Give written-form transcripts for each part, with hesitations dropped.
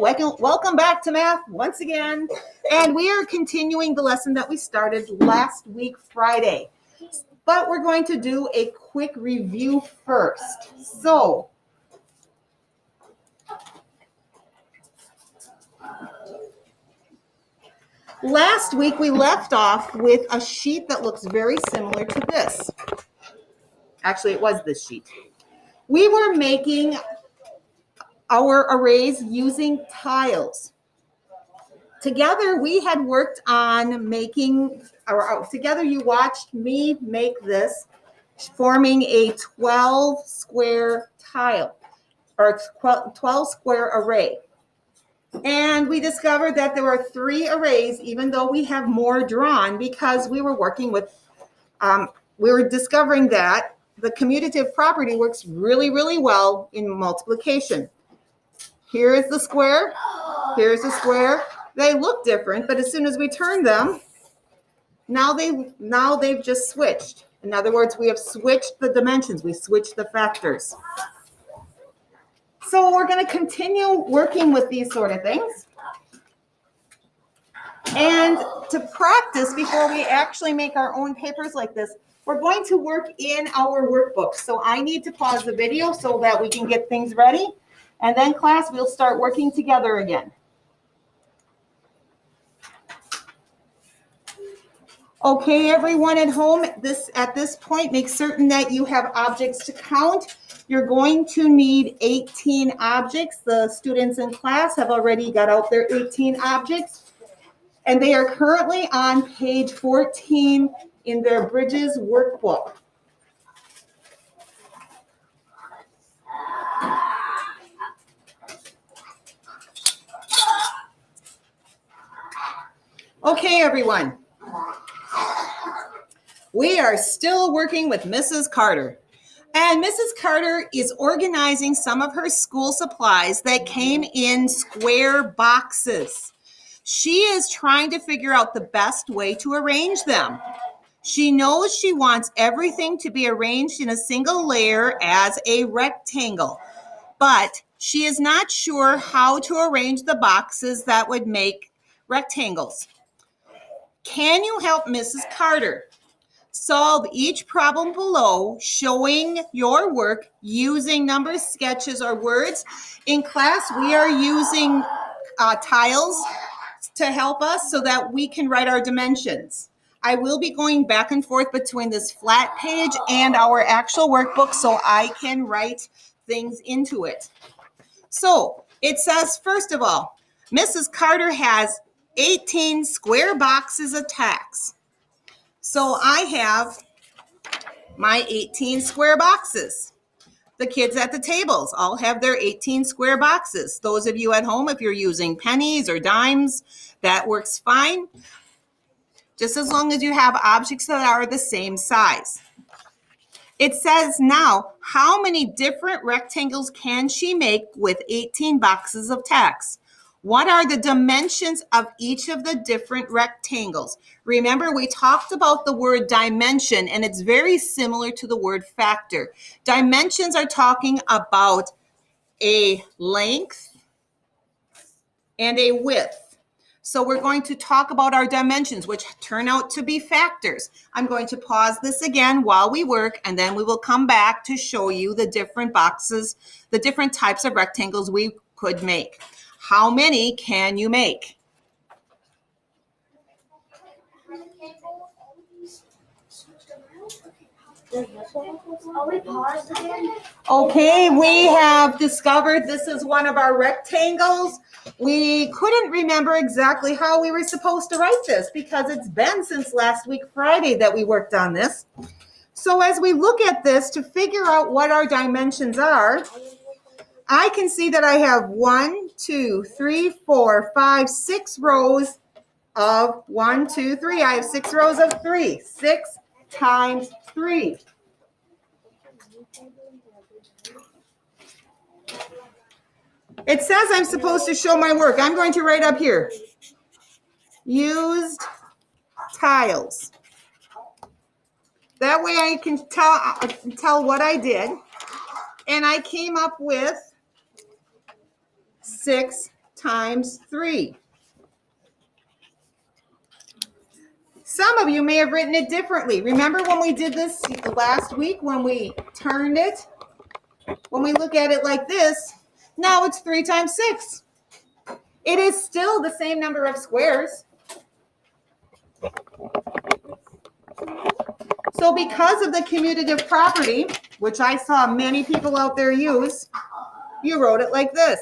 welcome back to math once again. And we are continuing the lesson that we started last week, Friday. But we're going to do a quick review first. So, last week we left off with a sheet that looks very similar to this. Actually, it was this sheet. We were making our arrays using tiles. Together, we had worked on together you watched me make this, forming a 12 square tile, or 12 square array. And we discovered that there were 3 arrays, even though we have more drawn, because we were working with, we were discovering that the commutative property works really, really well in multiplication. Here is the square, here's the square. They look different, but as soon as we turn them, now they've just switched. In other words, we have switched the dimensions. We switched the factors. So we're going to continue working with these sort of things. And to practice, before we actually make our own papers like this, we're going to work in our workbook. So I need to pause the video so that we can get things ready. And then, class, we'll start working together again. Okay, everyone at home, at this point, make certain that you have objects to count. You're going to need 18 objects. The students in class have already got out their 18 objects, and they are currently on page 14 in their Bridges workbook. Okay, everyone. We are still working with Mrs. Carter. And Mrs. Carter is organizing some of her school supplies that came in square boxes. She is trying to figure out the best way to arrange them. She knows she wants everything to be arranged in a single layer as a rectangle, but she is not sure how to arrange the boxes that would make rectangles. Can you help Mrs. Carter solve each problem below, showing your work using numbers, sketches, or words? In class, we are using tiles to help us so that we can write our dimensions. I will be going back and forth between this flat page and our actual workbook so I can write things into it. So it says, first of all, Mrs. Carter has 18 square boxes of tacks. So I have my 18 square boxes. The kids at the tables all have their 18 square boxes. Those of you at home, if you're using pennies or dimes, that works fine. Just as long as you have objects that are the same size. It says now, how many different rectangles can she make with 18 boxes of tacks? What are the dimensions of each of the different rectangles? Remember, we talked about the word dimension, and it's very similar to the word factor. Dimensions are talking about a length and a width. So we're going to talk about our dimensions, which turn out to be factors. I'm going to pause this again while we work, and then we will come back to show you the different boxes, the different types of rectangles we could make. How many can you make? Okay, we have discovered this is one of our rectangles. We couldn't remember exactly how we were supposed to write this because it's been since last week, Friday, that we worked on this. So as we look at this to figure out what our dimensions are, I can see that I have 1, 2, 3, 4, 5, 6 rows of 1, 2, 3. I have 6 rows of 3. 6 times 3. It says I'm supposed to show my work. I'm going to write up here. Used tiles. That way I can tell what I did. And I came up with 6 times 3. Some of you may have written it differently. Remember when we did this last week when we turned it? When we look at it like this, now it's 3 times 6. It is still the same number of squares. So because of the commutative property, which I saw many people out there use, you wrote it like this.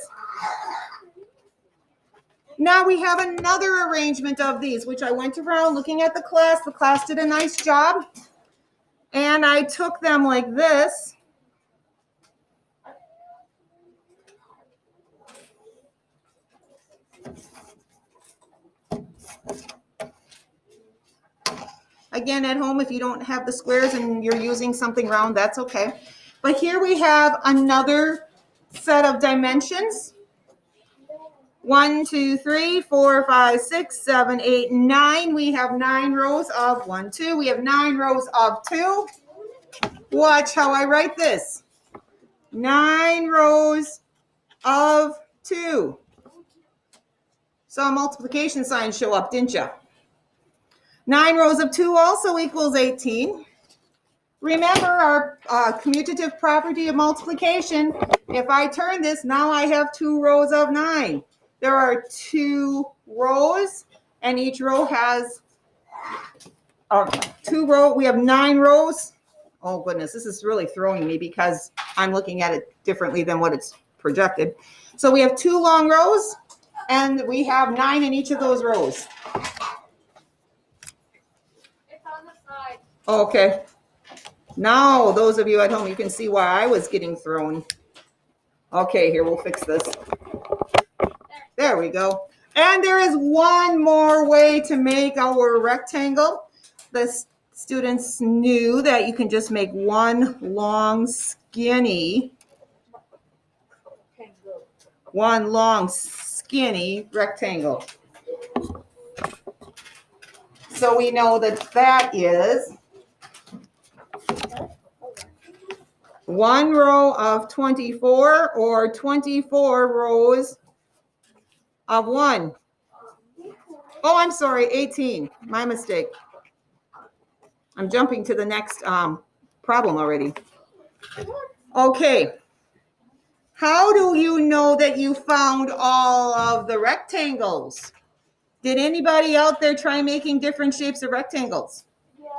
Now we have another arrangement of these, which I went around looking at the class. The class did a nice job. And I took them like this. Again, at home, if you don't have the squares and you're using something round, that's okay. But here we have another set of dimensions. 1, 2, 3, 4, 5, 6, 7, 8, 9. We have 9 rows of 1, 2. We have 9 rows of 2. Watch how I write this. 9 rows of 2. So multiplication signs show up, didn't you? 9 rows of 2 also equals 18. Remember our commutative property of multiplication. If I turn this, now I have 2 rows of 9. There are 2 rows, and each row has 2 rows. We have 9 rows. Oh, goodness, this is really throwing me because I'm looking at it differently than what it's projected. So we have 2 long rows, and we have 9 in each of those rows. It's on the side. Okay. Now, those of you at home, you can see why I was getting thrown. Okay, here, we'll fix this. There we go. And there is one more way to make our rectangle. The students knew that you can just make one long skinny rectangle. So we know that that is 1 row of 24 or 24 rows of 1. Oh, I'm sorry, 18. My mistake. I'm jumping to the next problem already. Okay. How do you know that you found all of the rectangles? Did anybody out there try making different shapes of rectangles? Yeah.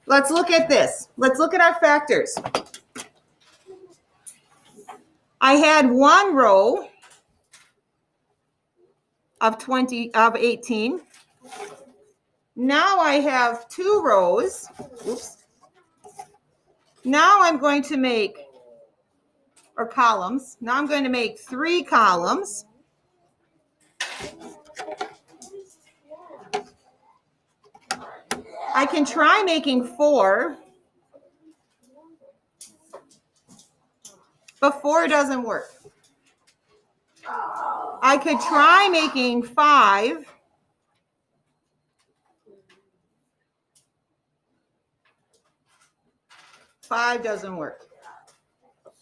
Let's look at this. Let's look at our factors. I had 1 row of 18. Now I have 2 rows. Oops. Now I'm going to make, or columns. Now I'm going to make 3 columns. I can try making 4, but 4 doesn't work. I could try making 5. 5 doesn't work.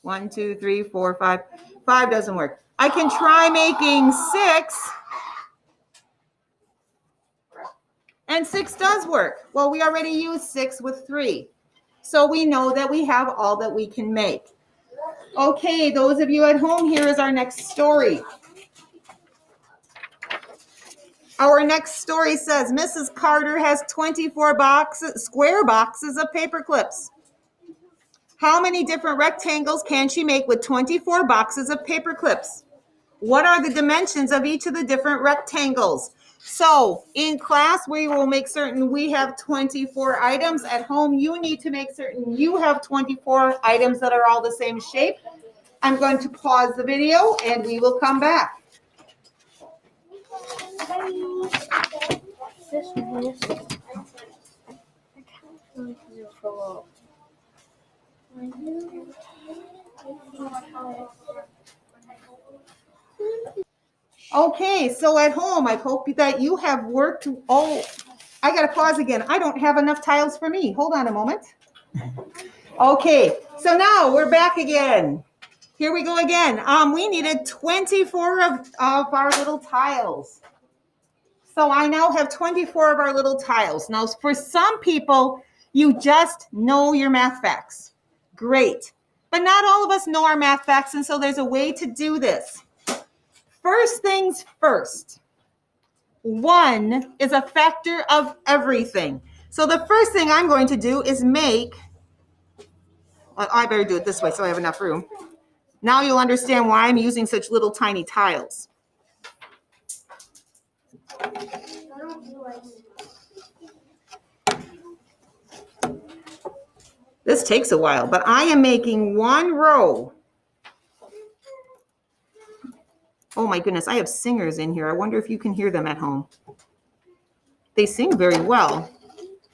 1, 2, 3, 4, 5. 5 doesn't work. I can try making 6. And 6 does work. Well, we already used 6 with 3. So we know that we have all that we can make. Okay, those of you at home, here is our next story. Our next story says, Mrs. Carter has 24 square boxes of paper clips. How many different rectangles can she make with 24 boxes of paper clips? What are the dimensions of each of the different rectangles? So in class, we will make certain we have 24 items. At home, you need to make certain you have 24 items that are all the same shape. I'm going to pause the video and we will come back. Okay, so at home, I hope that you have worked. Oh, I got to pause again. I don't have enough tiles for me. Hold on a moment. Okay, so now we're back again. Here we go again. We needed 24 of our little tiles. So I now have 24 of our little tiles. Now, for some people, you just know your math facts. Great. But not all of us know our math facts, and so there's a way to do this. First things first. 1 is a factor of everything. So the first thing I'm going to do is make, well, I better do it this way so I have enough room. Now you'll understand why I'm using such little tiny tiles. This takes a while, but I am making 1 row. Oh my goodness, I have singers in here. I wonder if you can hear them at home. They sing very well,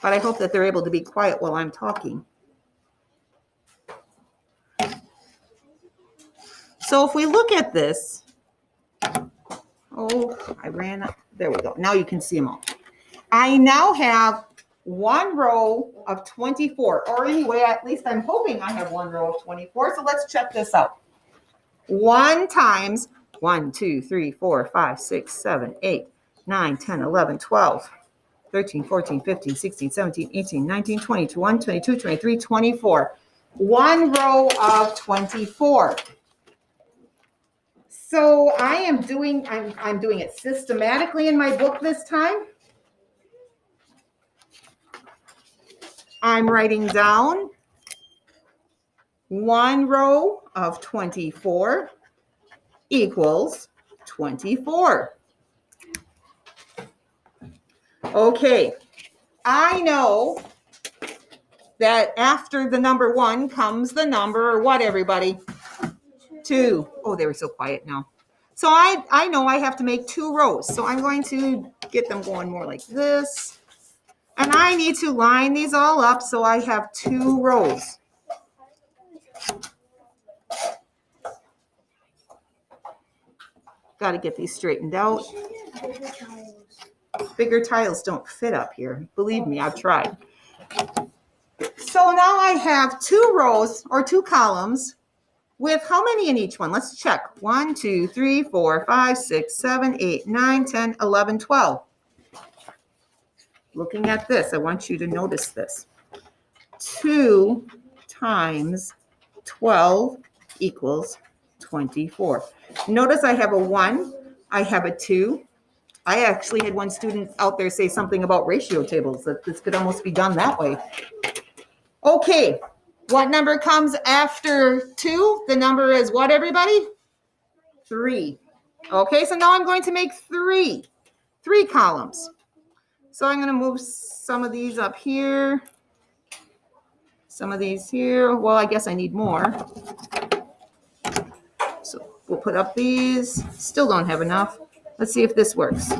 but I hope that they're able to be quiet while I'm talking. So if we look at this, oh, I ran up. There we go. Now you can see them all. I now have 1 row of 24, or anyway, at least I'm hoping I have 1 row of 24. So let's check this out. 1 times 1, 2, 3, 4, 5, 6, 7, 8, 9, 10, 11, 12, 13, 14, 15, 16, 17, 18, 19, 20, 21, 22, 23, 24. 1 row of 24. So I'm doing it systematically in my book this time. I'm writing down 1 row of 24 equals 24. Okay, I know that after the number 1 comes the number, what, everybody? 2. Oh, they were so quiet now. So I know I have to make 2 rows. So I'm going to get them going more like this. And I need to line these all up so I have 2 rows. Got to get these straightened out. Bigger tiles don't fit up here. Believe me, I've tried. So now I have 2 rows or 2 columns with how many in each one? Let's check. 1, 2, 3, 4, 5, 6, 7, 8, 9, 10, 11, 12. Looking at this, I want you to notice this. 2 times 12 equals 24. Notice I have a 1, I have a 2. I actually had one student out there say something about ratio tables, that this could almost be done that way. Okay, what number comes after 2? The number is what, everybody? 3. Okay, so now I'm going to make 3 columns. So I'm going to move some of these up here, some of these here. Well, I guess I need more. So we'll put up these. Still don't have enough. Let's see if this works.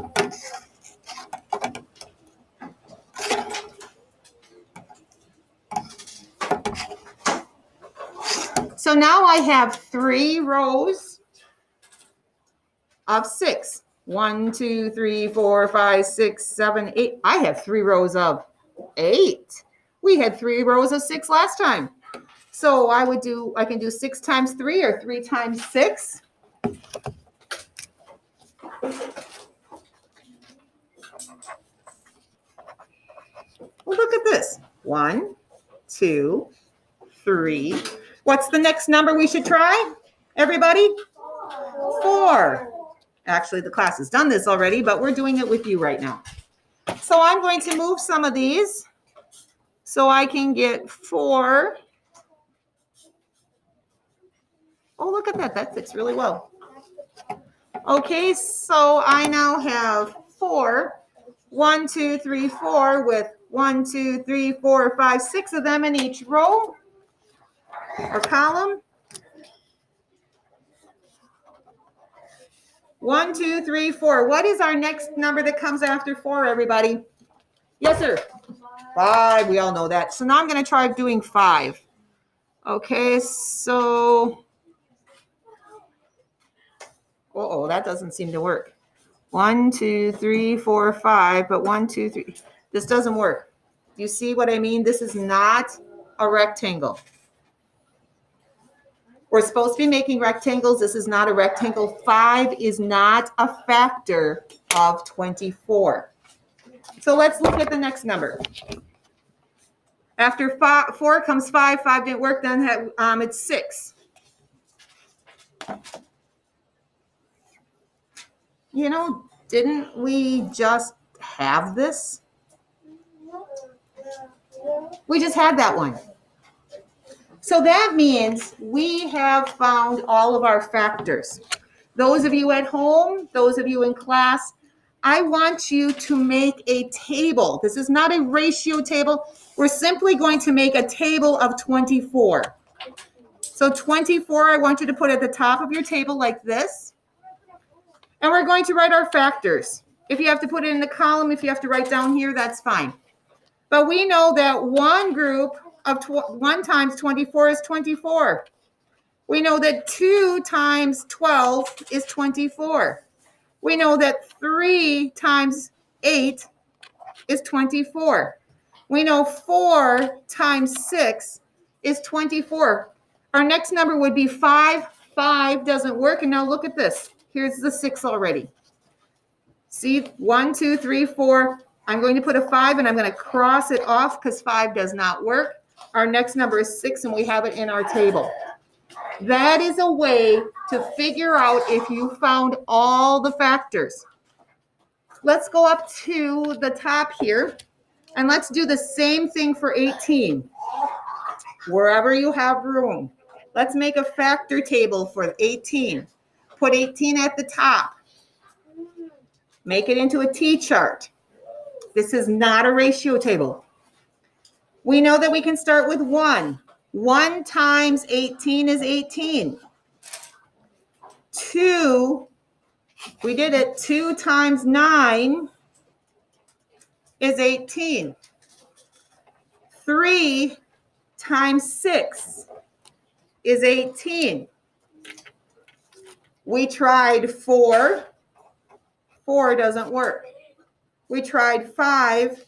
So now I have 3 rows of 6. 1, 2, 3, 4, 5, 6, 7, 8. I have 3 rows of 8. We had 3 rows of 6 last time. So I can do 6 times 3 or 3 times 6. Well, look at this. 1, 2, 3. What's the next number we should try? Everybody? 4. Actually, the class has done this already, but we're doing it with you right now. So I'm going to move some of these so I can get 4. Oh, look at that. That fits really well. Okay, so I now have 4. 1, 2, 3, 4 with 1, 2, 3, 4, 5, 6 of them in each row or column. 1, 2, 3, 4. What is our next number that comes after 4, everybody? Yes, sir. 5. We all know that. So now I'm going to try doing 5. Okay, so, that doesn't seem to work. 1, 2, 3, 4, 5, but 1, 2, 3. This doesn't work. You see what I mean? This is not a rectangle. We're supposed to be making rectangles. This is not a rectangle. 5 is not a factor of 24. So let's look at the next number. After 4 comes 5. 5 didn't work, then it's 6. You know, didn't we just have this? We just had that one. So that means we have found all of our factors. Those of you at home, those of you in class, I want you to make a table. This is not a ratio table. We're simply going to make a table of 24. So 24, I want you to put at the top of your table like this. And we're going to write our factors. If you have to put it in the column, if you have to write down here, that's fine. But we know that one group of 1 times 24 is 24. We know that 2 times 12 is 24. We know that 3 times 8 is 24. We know 4 times 6 is 24. Our next number would be 5. 5 doesn't work. And now look at this. Here's the 6 already. See, 1, 2, 3, 4. I'm going to put a 5 and I'm going to cross it off because 5 does not work. Our next number is 6 and we have it in our table. That is a way to figure out if you found all the factors. Let's go up to the top here and let's do the same thing for 18. Wherever you have room. Let's make a factor table for 18. Put 18 at the top. Make it into a T-chart. This is not a ratio table. We know that we can start with 1. 1 times 18 is 18. 2, we did it. 2 times 9 is 18. 3 times 6 is 18. We tried 4. 4 doesn't work. We tried 5.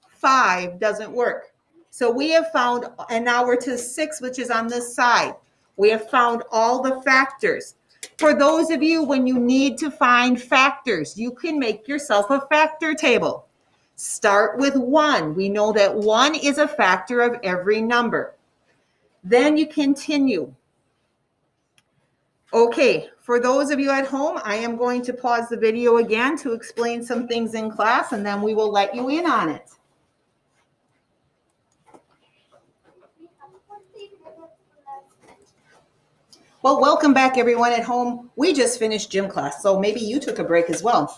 5 doesn't work. So we have found, and now we're to 6, which is on this side. We have found all the factors. For those of you, when you need to find factors, you can make yourself a factor table. Start with 1. We know that 1 is a factor of every number. Then you continue. Okay, for those of you at home, I am going to pause the video again to explain some things in class, and then we will let you in on it. Well, welcome back, everyone at home. We just finished gym class, so maybe you took a break as well.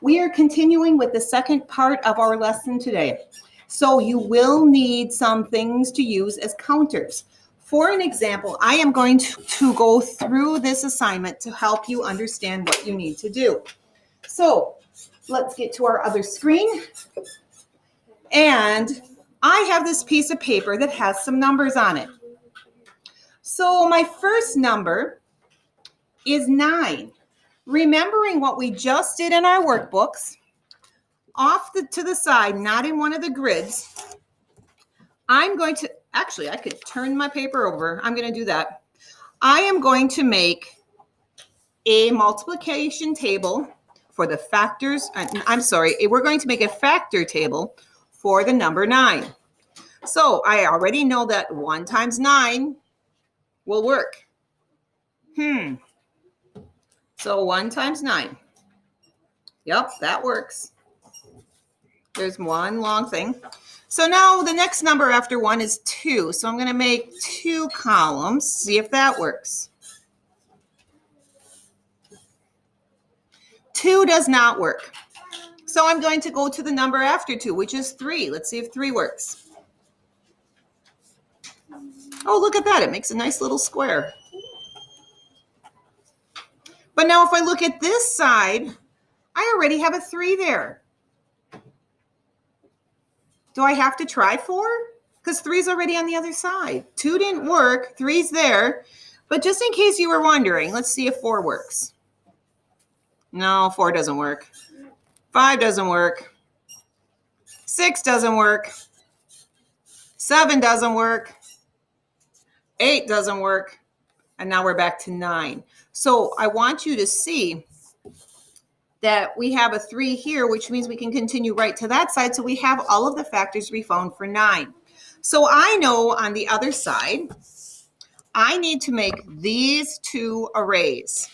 We are continuing with the second part of our lesson today. So you will need some things to use as counters. For an example, I am going to go through this assignment to help you understand what you need to do. So let's get to our other screen. And I have this piece of paper that has some numbers on it. So my first number is 9. Remembering what we just did in our workbooks, to the side, not in one of the grids, I'm going to, actually, I could turn my paper over. I'm going to do that. I am going to make a multiplication table for the factors. We're going to make a factor table for the number 9. So I already know that 1 times 9 will work. So 1 times 9. Yep, that works. There's one long thing. So now the next number after 1 is 2. So I'm going to make 2 columns, see if that works. 2 does not work. So I'm going to go to the number after 2, which is 3. Let's see if 3 works. Oh, look at that. It makes a nice little square. But now if I look at this side, I already have a 3 there. Do I have to try 4? Because 3's already on the other side. 2 didn't work. 3's there. But just in case you were wondering, let's see if 4 works. No, 4 doesn't work. 5 doesn't work. 6 doesn't work. 7 doesn't work. 8 doesn't work. And now we're back to 9. So I want you to see that we have a 3 here, which means we can continue right to that side. So we have all of the factors we found for 9. So I know on the other side, I need to make these 2 arrays.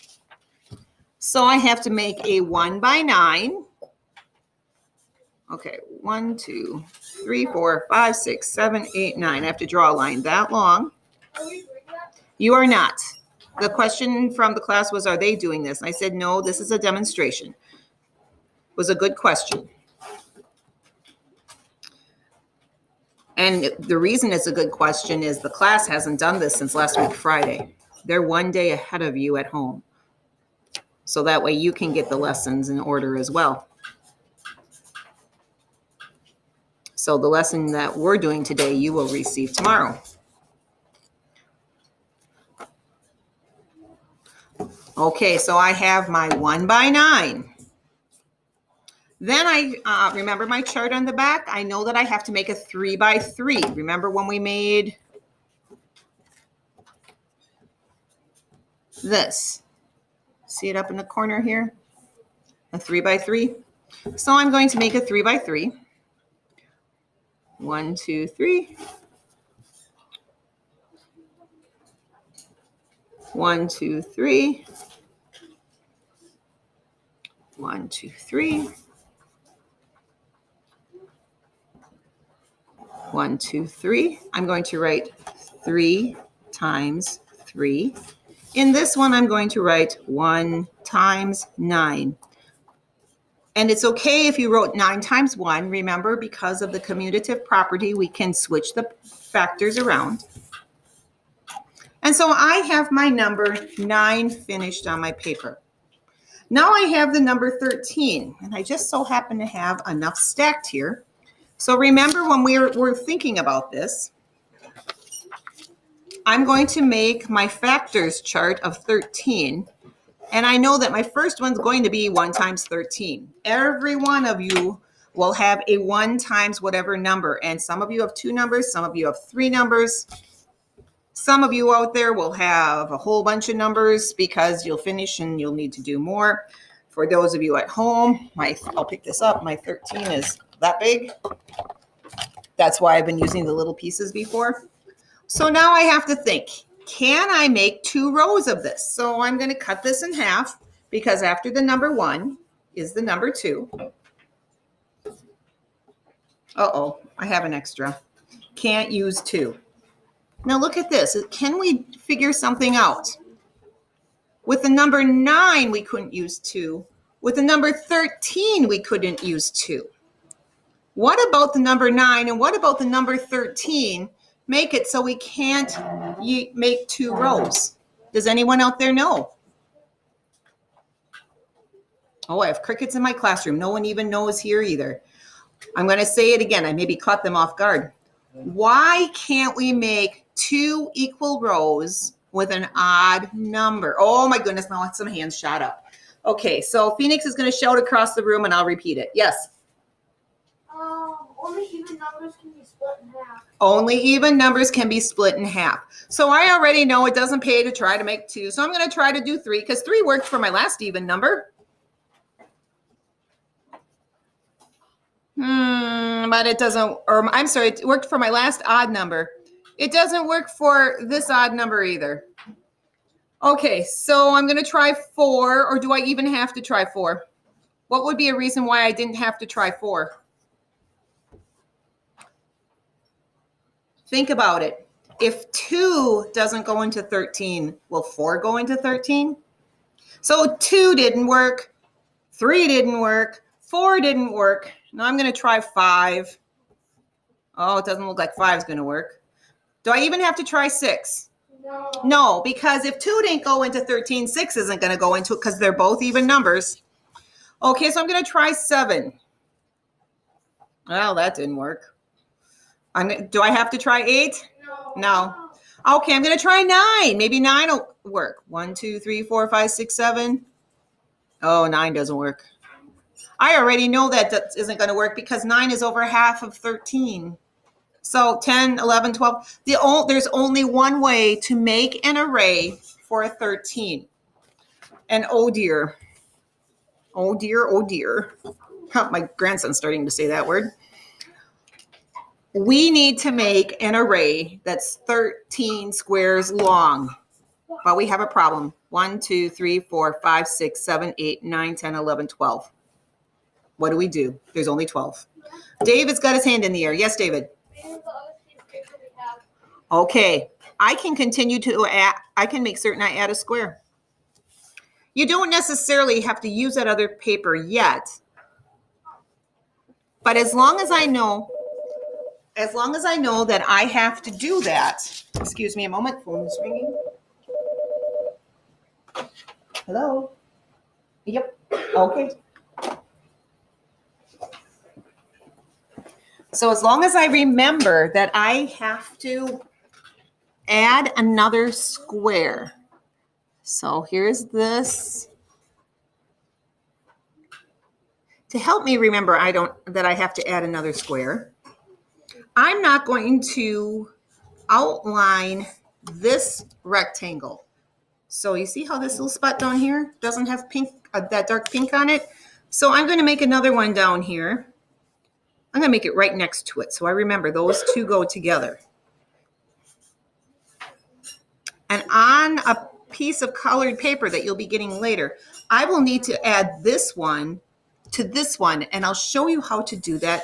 So I have to make a 1 by 9. Okay, 1, 2, 3, 4, 5, 6, 7, 8, 9. I have to draw a line that long. Are we doing that? You are not. The question from the class was, are they doing this? And I said, no, this is a demonstration. It was a good question. And the reason it's a good question is the class hasn't done this since last week, Friday. They're one day ahead of you at home. So that way you can get the lessons in order as well. So the lesson that we're doing today, you will receive tomorrow. Okay, so I have my 1 by 9. Then I remember my chart on the back. I know that I have to make a 3 by 3. Remember when we made this? See it up in the corner here? A 3 by 3. So I'm going to make a 3 by 3. 1, 2, 3. 1, 2, 3. 1, 2, 3. 1, 2, 3. I'm going to write 3 times 3. In this one, I'm going to write 1 times 9. And it's okay if you wrote 9 times 1. Remember, because of the commutative property, we can switch the factors around. And so I have my number 9 finished on my paper. Now I have the number 13, and I just so happen to have enough stacked here. So remember when we're thinking about this, I'm going to make my factors chart of 13. And I know that my first one's going to be 1 times 13. Every one of you will have a 1 times whatever number. And some of you have 2 numbers, some of you have 3 numbers. Some of you out there will have a whole bunch of numbers because you'll finish and you'll need to do more. For those of you at home, I'll pick this up. My 13 is that big. That's why I've been using the little pieces before. So now I have to think, can I make 2 rows of this? So I'm going to cut this in half because after the number 1 is the number 2. Uh-oh, I have an extra. Can't use 2. Now look at this. Can we figure something out? With the number 9, we couldn't use 2. With the number 13, we couldn't use 2. What about the number 9 and what about the number 13? Make it so we can't make 2 rows. Does anyone out there know? Oh, I have crickets in my classroom. No one even knows here either. I'm going to say it again. I maybe caught them off guard. Why can't we make 2 equal rows with an odd number? Oh my goodness, now some hands shot up. Okay, so Phoenix is going to shout across the room and I'll repeat it. Yes? Only even numbers can be split in half. Only even numbers can be split in half. So I already know it doesn't pay to try to make 2. So I'm going to try to do 3 because 3 worked for my last even number. But it doesn't, or I'm sorry, it worked for my last odd number. It doesn't work for this odd number either. Okay, so I'm going to try 4, or do I even have to try 4? What would be a reason why I didn't have to try 4? Think about it. If 2 doesn't go into 13, will 4 go into 13? So 2 didn't work, 3 didn't work, 4 didn't work. Now I'm going to try 5. Oh, it doesn't look like 5 is going to work. Do I even have to try 6? No. No, because if 2 didn't go into 13, 6 isn't going to go into it because they're both even numbers. Okay, so I'm going to try 7. Well, that didn't work. Do I have to try 8? No. Okay, I'm going to try 9. Maybe 9 will work. 1, 2, 3, 4, 5, 6, 7. Oh, 9 doesn't work. I already know that isn't going to work because 9 is over half of 13. So 10, 11, 12. There's only one way to make an array for a 13. And oh dear. Oh dear, oh dear. My grandson's starting to say that word. We need to make an array that's 13 squares long. But we have a problem. 1, 2, 3, 4, 5, 6, 7, 8, 9, 10, 11, 12. What do we do? There's only 12. David's got his hand in the air. Yes, David. Okay. I can continue to add, I can make certain I add a square. You don't necessarily have to use that other paper yet. But as long as I know that I have to do that, excuse me a moment, phone is ringing. Hello? Yep. Okay. So as long as I remember that I have to add another square. So here's this. To help me remember that I have to add another square, I'm not going to outline this rectangle. So you see how this little spot down here doesn't have pink, that dark pink on it? So I'm going to make another one down here. I'm going to make it right next to it. So I remember those two go together. And on a piece of colored paper that you'll be getting later, I will need to add this one to this one, and I'll show you how to do that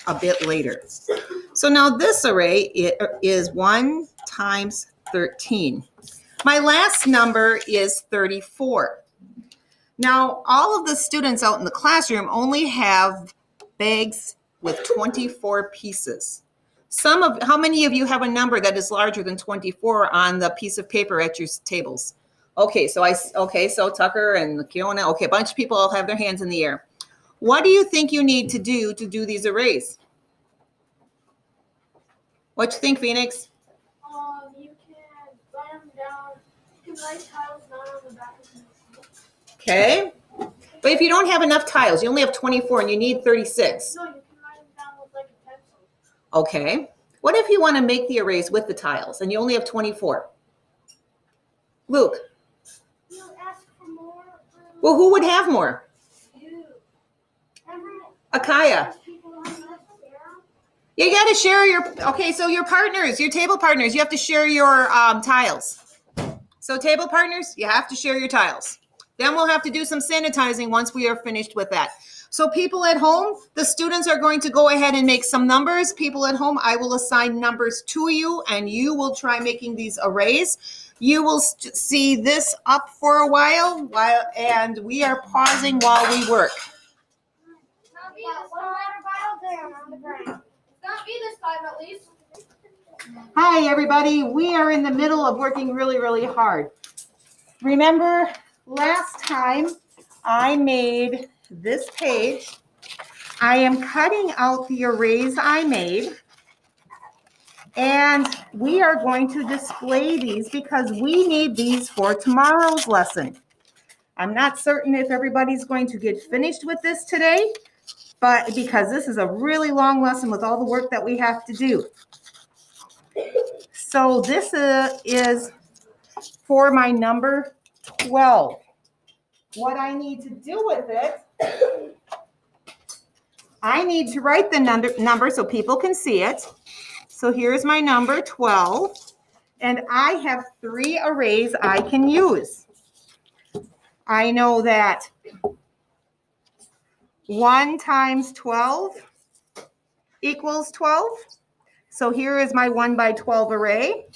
a bit later. So now this array is 1 times 13. My last number is 34. Now, all of the students out in the classroom only have bags with 24 pieces. How many of you have a number that is larger than 24 on the piece of paper at your tables? Okay, so Tucker and Kiona, okay, a bunch of people all have their hands in the air. What do you think you need to do these arrays? What do you think, Phoenix? You can write them down. You can write tiles down on the back of the machine. Okay. But if you don't have enough tiles, you only have 24 and you need 36. No, you can write them down with like a pencil. Okay. What if you want to make the arrays with the tiles and you only have 24? Luke. You ask for more. Well, who would have more? You. Akaya. You got to share so your partners, your table partners, you have to share your tiles. So table partners, you have to share your tiles. Then we'll have to do some sanitizing once we are finished with that. So people at home, the students are going to go ahead and make some numbers. People at home, I will assign numbers to you, and you will try making these arrays. You will see this up for a while, and we are pausing while we work. Not me this time. On the ground. Not me this time, at least. Hi, everybody. We are in the middle of working really, really hard. Remember last time I made this page. I am cutting out the arrays I made, and we are going to display these because we need these for tomorrow's lesson. I'm not certain if everybody's going to get finished with this today, but because this is a really long lesson with all the work that we have to do. So this is for my number 12. What I need to do with it, I need to write the number so people can see it. So here's my number 12, and I have 3 arrays I can use. I know that 1 times 12 equals 12. So here is my 1 by 12 array.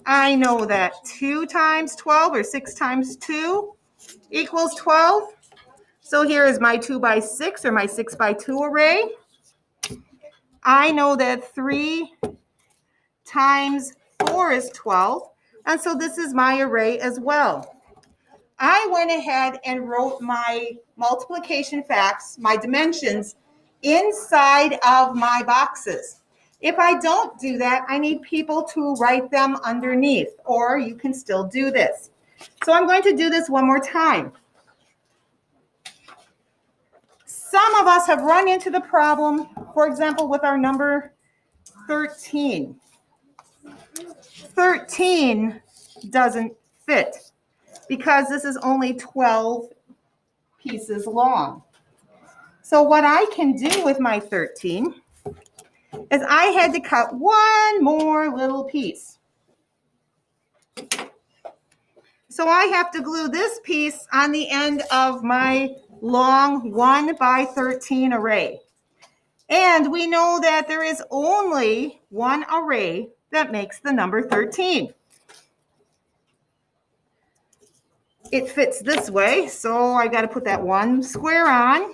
I know that 2 times 12 or 6 times 2 equals 12. So here is my 2 by 6 or my 6 by 2 array. I know that 3 times 4 is 12. And so this is my array as well. I went ahead and wrote my multiplication facts, my dimensions, inside of my boxes. If I don't do that, I need people to write them underneath, or you can still do this. So I'm going to do this one more time. Some of us have run into the problem, for example, with our number 13. 13 doesn't fit because this is only 12 pieces long. So what I can do with my 13 is I had to cut one more little piece. So I have to glue this piece on the end of my long 1 by 13 array. And we know that there is only one array that makes the number 13. It fits this way, so I got to put that one square on.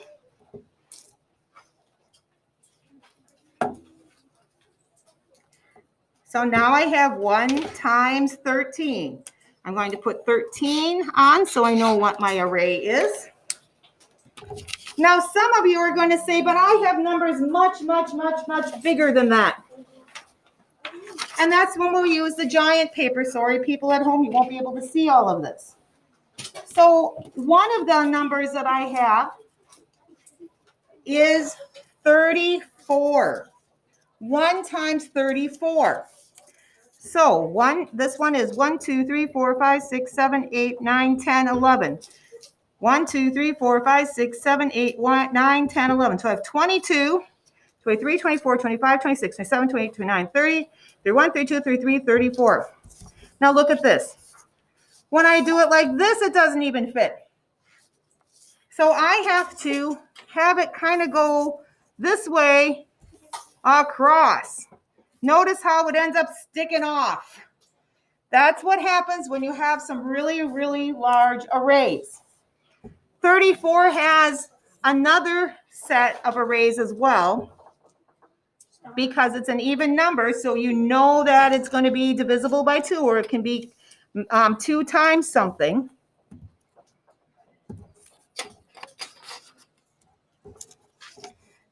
So now I have 1 times 13. I'm going to put 13 on so I know what my array is. Now some of you are going to say, but I have numbers much, much, much, much bigger than that. And that's when we'll use the giant paper. Sorry, people at home, you won't be able to see all of this. So one of the numbers that I have is 34. 1 times 34. So this one is 1, 2, 3, 4, 5, 6, 7, 8, 9, 10, 11. 1, 2, 3, 4, 5, 6, 7, 8, 9, 10, 11. So I have 22, 23, 24, 25, 26, 27, 28, 29, 30, 31, 32, 33, 34. Now look at this. When I do it like this, it doesn't even fit. So I have to have it kind of go this way across. Notice how it ends up sticking off. That's what happens when you have some really, really large arrays. 34 has another set of arrays as well because it's an even number, so you know that it's going to be divisible by 2, or it can be 2 times something.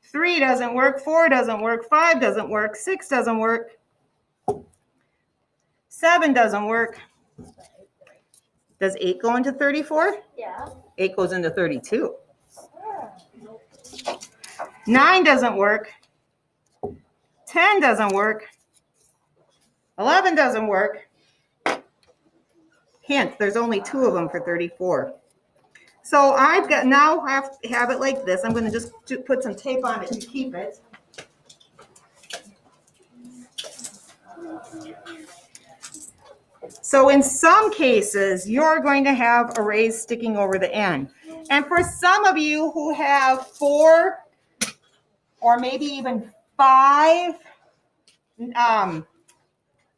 Three doesn't work, 4 doesn't work, 5 doesn't work, 6 doesn't work, 7 doesn't work. Does 8 go into 34? Yeah. 8 goes into 32. 9 doesn't work. 10 doesn't work. 11 doesn't work. Hint, there's only 2 of them for 34. So I've got, now I have to have it like this. I'm going to just put some tape on it to keep it. So in some cases, you're going to have arrays sticking over the end. And for some of you who have 4 or maybe even 5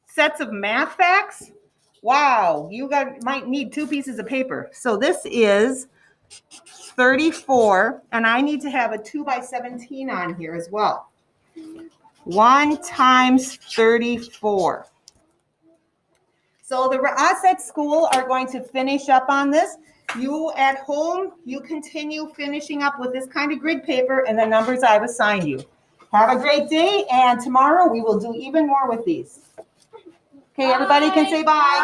sets of math facts, wow, you might need 2 pieces of paper. So this is 34, and I need to have a 2 by 17 on here as well. 1 times 34. So us at school are going to finish up on this. You at home, you continue finishing up with this kind of grid paper and the numbers I've assigned you. Have a great day, and tomorrow we will do even more with these. Okay, everybody can say bye. Bye.